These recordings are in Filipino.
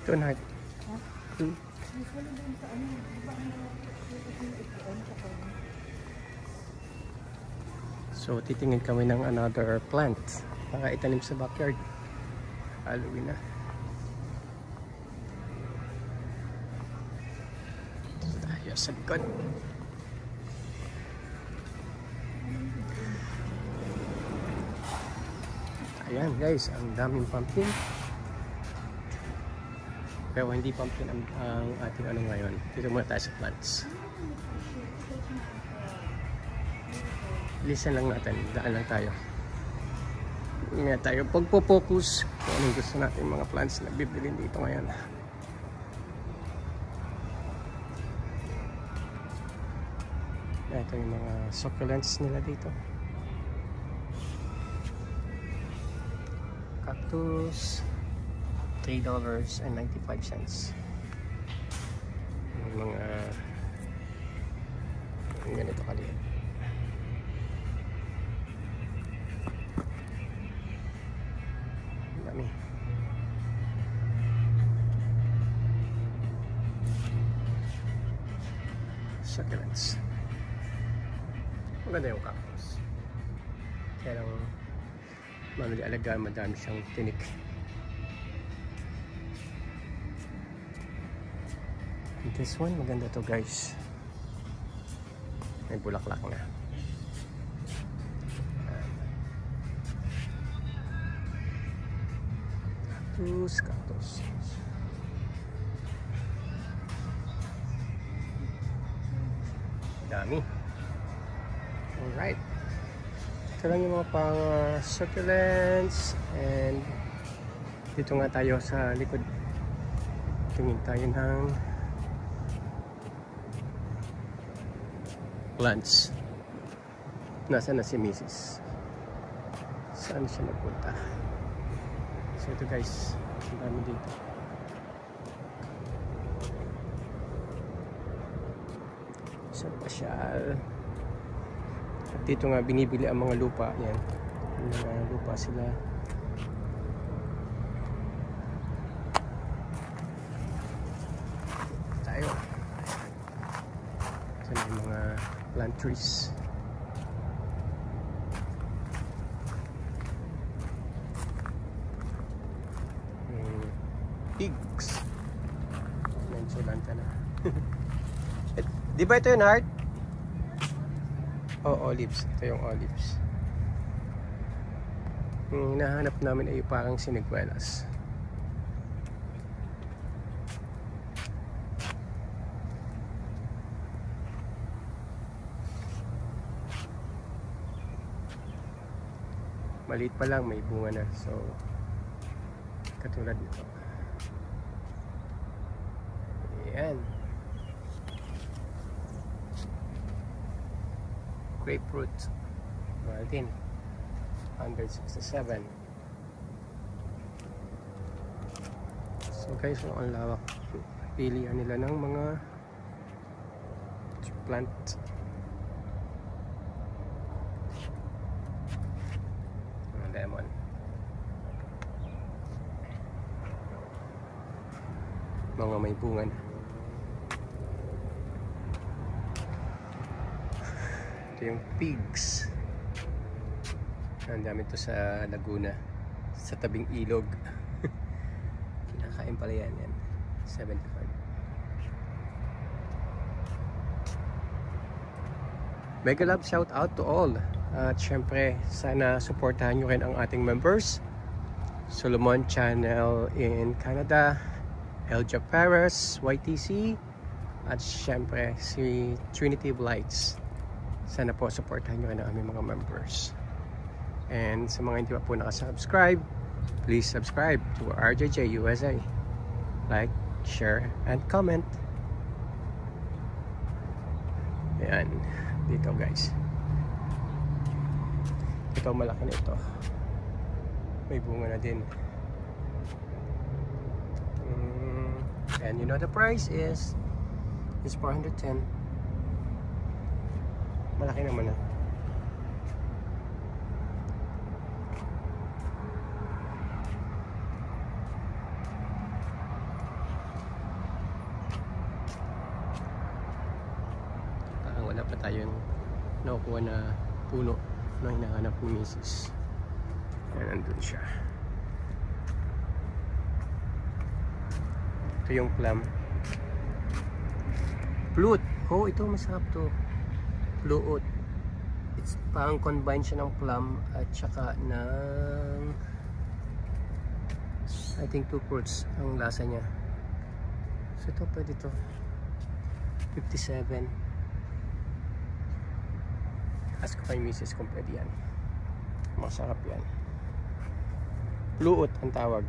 Ito na. So, titingin kami ng another plant para itanim sa backyard. Halloween na. Tayo sa likod. Ayan guys, ang daming pumpkin. Pero hindi pumpkin ang ating ano ngayon. Dito muna tayo sa plants. Listen lang natin. Daan lang tayo. Hindi tayo pagpo-focus kung anong gusto natin mga plants na bibilin dito ngayon. Ito yung mga succulents nila dito. Cactus. $3.95. Yung mga ganito kaliit. Dami. Succulents. Maganda yung cactus. Kaya lang mamili alagaan, madami siyang tinik. This one, maganda to guys. May bulaklak na. Cactus. Dami. Alright. Ito lang yung mga pang succulents. And dito nga tayo sa likod. Tingin tayo ng plants. Nasaan na si Mrs.? Saan siya nagpunta? So ito guys, ang dami dito. So pasyal. At dito nga binibili ang mga lupa. Yan. Yung mga lupa sila. Tayo. Ito na yung mga plant trees. Pigs. Mensulanta na. Di ba ito yung heart? Oh, olives. Ito yung olives. Yung hinahanap namin ay parang siniguelas. Maliit pa lang, may bunga na. So, katulad nito. Ayan. Grapefruit. Mahal din. 167. So guys, ang lawak. Pilihan nila ng mga plant. Lemon. Mga may bunga na. Ito yung pigs. Ang dami ito sa Laguna, sa tabing ilog. Kinakain pala yan. 75. Mega love shout out to all. At syempre, sana supportahan nyo rin ang ating members. Solomon Channel in Canada, Elja Paris, YTC, At syempre si Trinity Blights. Sana po supportahan nyo ang aming mga members. And sa mga hindi pa po nakasubscribe, please subscribe to RJJ USA. Like, share, and comment. Ayan, dito guys. Ito malaki na ito. May bunga na din. And you know the price is 410. Malaki naman na. Wala pa tayong nakukuha na puno na hinahanap ni Mrs. Ayan, nandun siya. Ito yung plum. Flute. Oh, ito masarap to. Flute. It's parang combine siya ng plum at saka ng I think 2 fruits ang lasa niya. So ito pwede to. 57. Ask ko kay Mrs. kung pwede yan. Masarap yan. Flute ang tawag.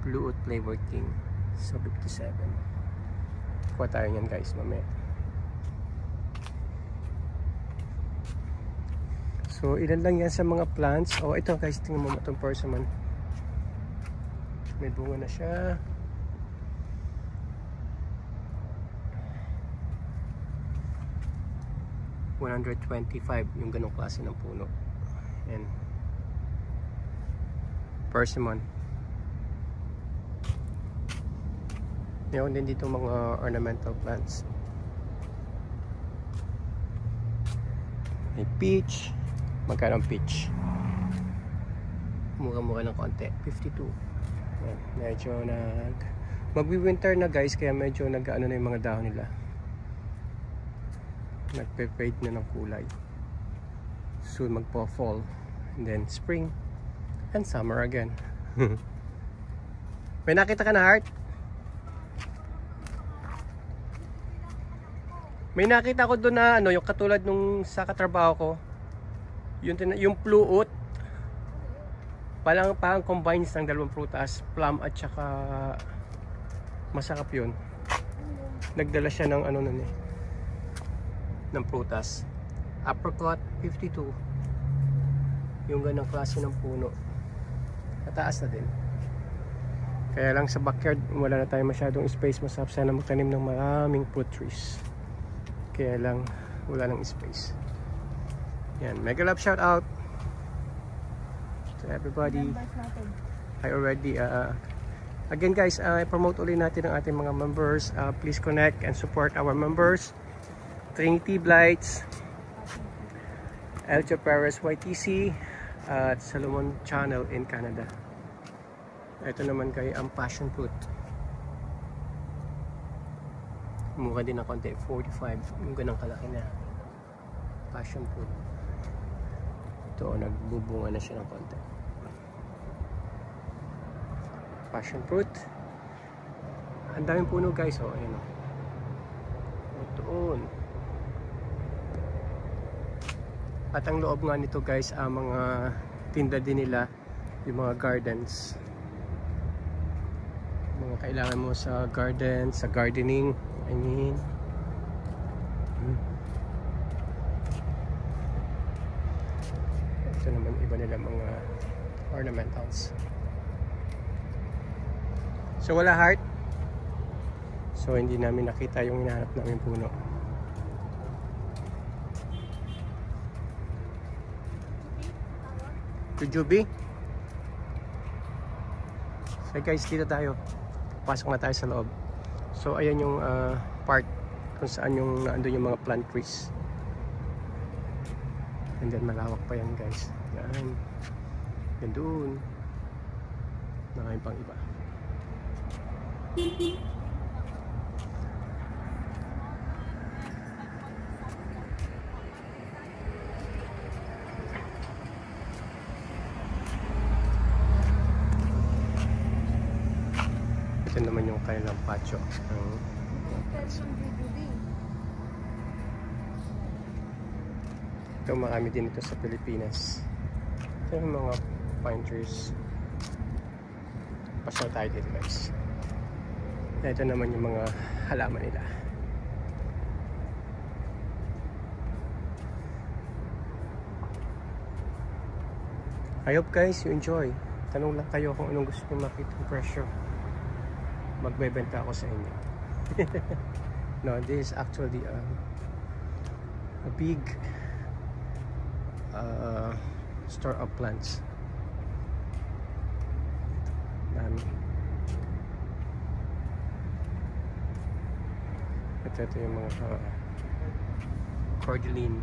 Flute Flavor King. So 57. Kuha tayo yan guys mamaya. So ilan lang yan sa mga plants. Oh ito guys, tingnan mo itong persimmon. May bunga na siya. $125 yung ganong klase ng puno. And persimmon. Meron din dito mga ornamental plants. May peach. Magkano ang peach? Mura-mura ng konti. 52. Yan. Medyo magwi-winter na guys, kaya medyo nag-ano na yung mga dahon nila. Nagpe-fade na ng kulay. Soon magpo-fall. And then spring. And summer again. May nakita ka na, Heart? May nakita ko doon na ano, yung katulad nung sa katrabaho ko. Yung flute. Parang combines ng dalawang prutas, plum at saka masarap yun. Nagdala siya ng ano nun eh. Ng prutas. Apricot 52. Yung ganang klase ng puno. Mataas na din. Kaya lang sa backyard wala na tayo masyadong space. Masarap sana magtanim ng maraming fruit trees. Kaya lang wala nang space. Yan, mega love shout out to everybody. I already again guys, i-promote ulit natin ang ating mga members. Please connect and support our members. Trinity Blights, Elcho Perez YTC at Salomon Channel in Canada. Ito naman kay ang passion fruit. Mura din ng konti, 45. Yung ganang kalaki na passion fruit. Ito, nagbubunga na siya ng konti. Passion fruit. Ang daming puno guys, oh, ayun oh. Doon. At ang loob nga nito guys, mga tinda din nila, yung mga gardens. Mga kailangan mo sa garden, sa gardening, I mean. Ito naman iba nila mga ornamentals. So wala, Heart. So hindi namin nakita yung hinahanap namin puno. Jujubi. So guys, dito tayo. Pasok na tayo sa loob. So ayan yung part kung saan yung naandun yung mga plant trees. And then malawak pa yan guys. Yan. Yan doon. Nakain pang iba. Ito Ito naman yung kailang patio. Ito marami din ito sa Pilipinas. Ito yung mga pine trees. Pasyal tayo dito guys. Ito naman yung mga halaman nila. I hope guys you enjoy. Tanong lang kayo kung anong gusto nyo makita ng presyo. Magbebenta ako sa inyo. No, this is actually a big store of plants. Dami. Ito yung mga cordyline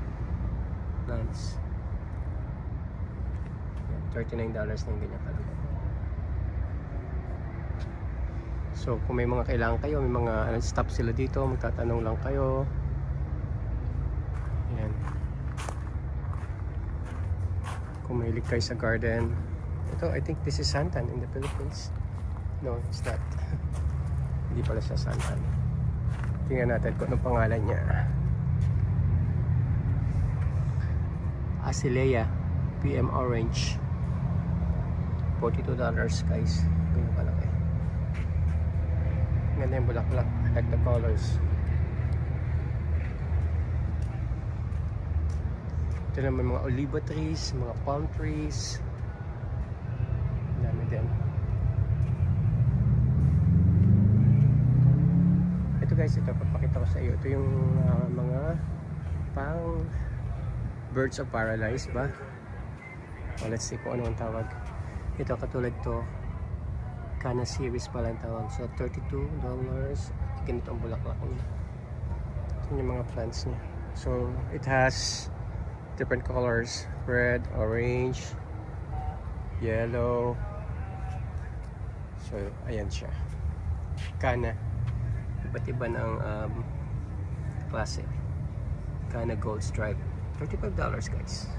plants. $39 na yung ganyan kalaki. So kung may mga kailangan kayo, may mga stop sila dito, magtatanong lang kayo. Ayan. Kung mahilig kayo sa garden. Ito, I think this is santan in the Philippines. No, it's not. Hindi pala siya santan. Tingnan natin kung anong pangalan niya. Azalea PM Orange. $42 guys. Ganyan kalaki. Ganda yung bulaklak. I like the colors. Ito naman mga oliva trees, mga palm trees. Dami din. Ito guys, ito papakita ko sa iyo. Ito yung mga pang birds of paradise ba? Oh, let's see kung ano ang tawag. Ito katulad to, Canna series pala ang tawag. So $32. Ganito ang bulaklak niya. Ito yung mga plants niya. So it has different colors: red, orange, yellow. So ayan siya. Canna. Iba't iba ng klase. Canna gold stripe. $35 guys.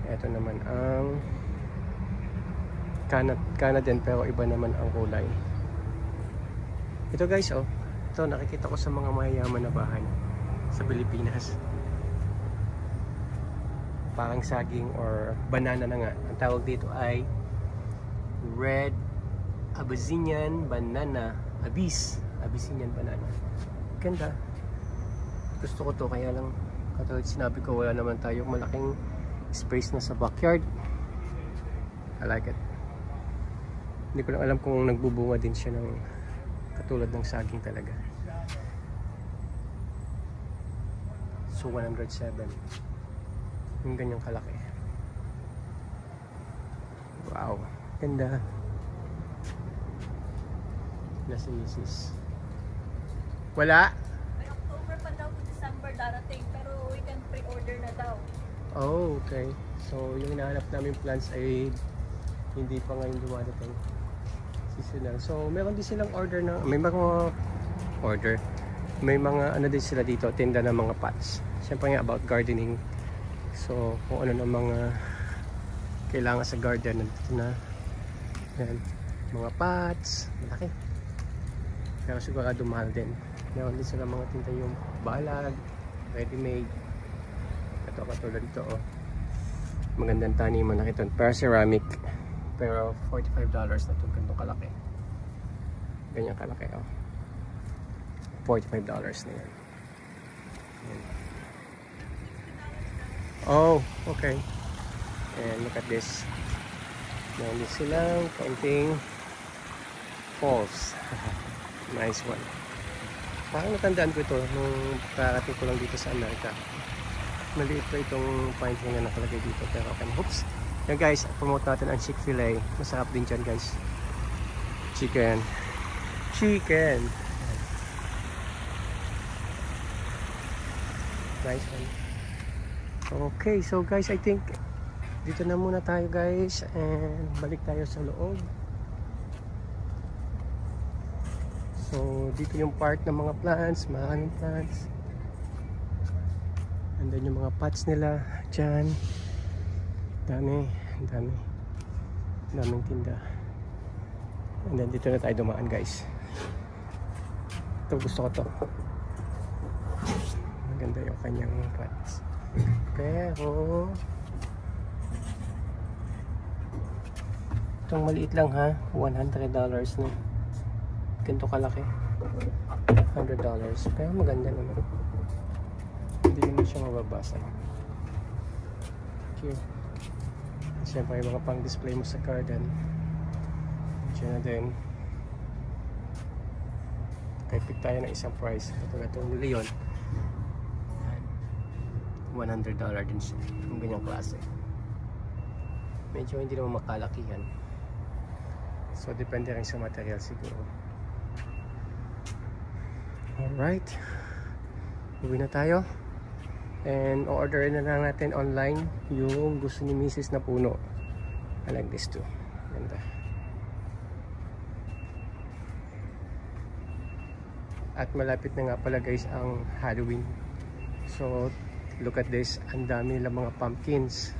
Ito naman ang Canna din, pero iba naman ang kulay. Ito guys, oh. Ito nakikita ko sa mga mayayaman na bahay sa Pilipinas. Parang saging or banana na nga. Ang tawag dito ay red Abyssinian banana. Abyssinian banana. Ganda. Gusto ko to, kaya lang katulad sinabi ko, wala naman tayo malaking space na sa backyard. I like it. Hindi ko lang alam kung nagbubunga din siya ng katulad ng saging talaga. So 107. Yung ganyang kalaki. Wow, ganda. Nasa isis. Wala? May October pa daw, December darating, pero we can pre-order na daw. Oh, okay. So yung hinahanap namin plants ay hindi pa ngayon dumadating. Seasonal. So meron din silang order na, may mga order. May mga ano din sila dito, tinda ng mga pots. Siyempre nga about gardening. So kung ano ng mga kailangan sa garden, nandito na. Yan. Mga pots, malaki. Pero sigurado mahal din. Meron din sila mga tinda yung balag, ready-made. Ito katulad dito, oh. Magandang taniman na ito. Pero ceramic. Pero $45 na ito. Ganitong kalaki. Ganyan kalaki, oh. $45 na yan. Oh, okay. And look at this. Meron din silang kaunting falls. Nice one. Parang natandaan ko ito nung karating ko lang dito sa Amerika. Maliit pa itong pine tree na nakalagay dito, pero okay. Oops. Yan guys, promote natin ang Chick-fil-A. Masarap din dyan guys. Chicken. Nice one. Okay, so guys, I think dito na muna tayo guys, and balik tayo sa loob. So dito yung part ng mga plants, maraming plants. And then yung mga pots nila dyan. Daming tinda. And then dito na tayo dumaan, guys. Ito, gusto ko to. Maganda yung kanyang pots. Pero itong maliit lang ha, $100 na. Ganito kalaki. $100. Pero maganda naman. Hindi naman siya mababasa. Cute. Siyempre yung mga pang display mo sa garden. Diyan na din. Kaya pick tayo ng isang price. Katulad itong Leon. $100 din siya. Yung ganyang klase. Medyo hindi naman makalakihan. So depende rin sa material siguro. Alright. Uwi na tayo. And order na lang natin online yung gusto ni Mrs. na puno. I like this too. Ganda. At malapit na nga pala guys ang Halloween. So look at this. Ang dami lang mga pumpkins.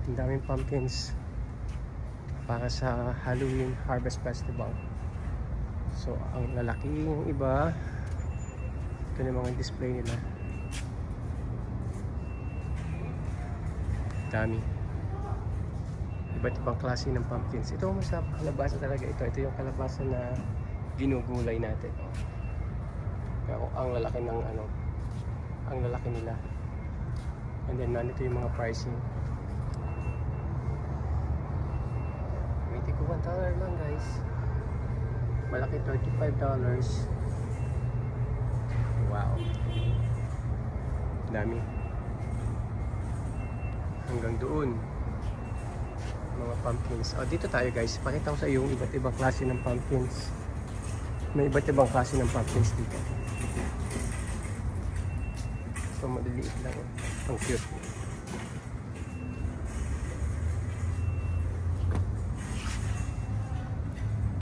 Ang daming pumpkins para sa Halloween Harvest Festival. So ang lalaki yung iba. Ito na mga display nila. Dami. Iba't ibang klase ng pumpkins. Ito masarap kalabasa talaga ito. Ito yung kalabasa na ginugulay natin. Pero ang lalaki ng ano, ang lalaki nila. And then nandito yung mga pricing. $1 lang guys. Malaki $35. Wow. Dami. Hanggang doon mga pumpkins. Dito tayo guys, pakita ko sa iyo yung iba't ibang klase ng pumpkins. May iba't ibang klase ng pumpkins dito. So maliliit lang. Ang cute.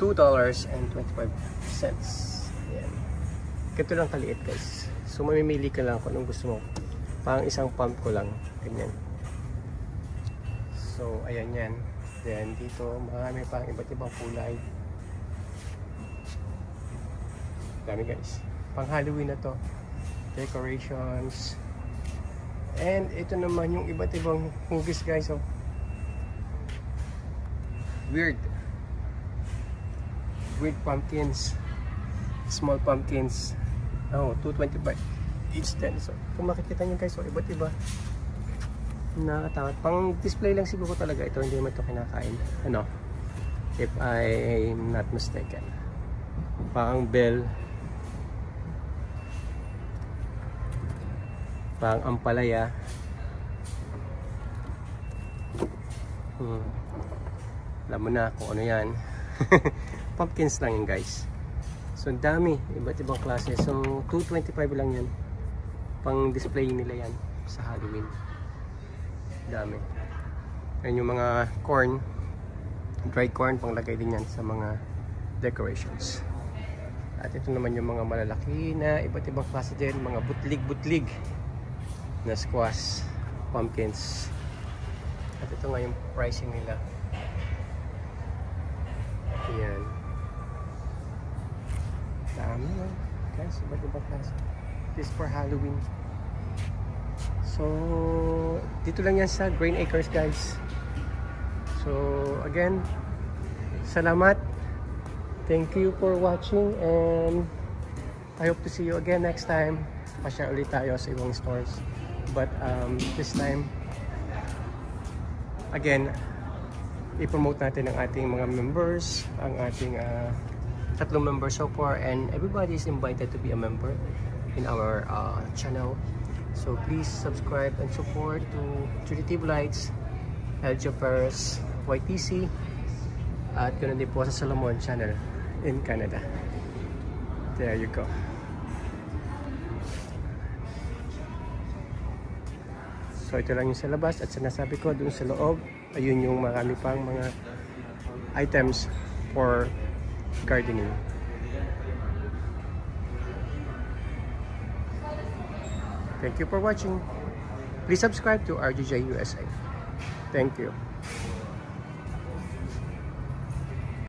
$2.25. Ayan. Ganito lang kaliit guys. So mamimili ka lang kung anong gusto mo. Parang isang pump ko lang. Ganyan. So, ayan yan. Then, dito, marami pang iba't ibang kulay. Dami guys. Pang Halloween na to. Decorations. And, ito naman yung iba't ibang hugis guys. Oh. Weird pumpkins. Small pumpkins. Oh, $2.25 each 10. So, kung makikita nyo guys, iba't iba. Nakatawa. Pang display lang siguro talaga ito, hindi naman ito kinakain. Ano? If I'm not mistaken. Parang bell. Parang ampalaya. Alam mo na kung ano yan. Pumpkins lang yun guys. So dami, iba't ibang klase. So $2.25 lang yan. Pang display nila yan sa Halloween. Dami. Ayan yung mga corn, dried corn, panglagay din yan sa mga decorations. At ito naman yung mga malalaki na iba't ibang klase din, mga butlig-butlig na squash, pumpkins. At ito nga yung pricing nila. Ayan. Dami na guys, iba't ibang klase. This for Halloween. So, dito lang yan sa Grain Acres guys. So, again, salamat. Thank you for watching and I hope to see you again next time. Pasyal ulit tayo sa ibang stores. But this time, again, i-promote natin ang ating mga members, ang ating 3 members so far, and everybody is invited to be a member in our channel. So please subscribe and support to Trinity Lights, Eljo Perez, YTC, at ganoon din po sa Solomon channel in Canada. There you go. So ito lang yung sa labas at sinasabi ko dun sa loob, ayun yung marami pang mga items for gardening. Thank you for watching. Please subscribe to RGJ USA. Thank you.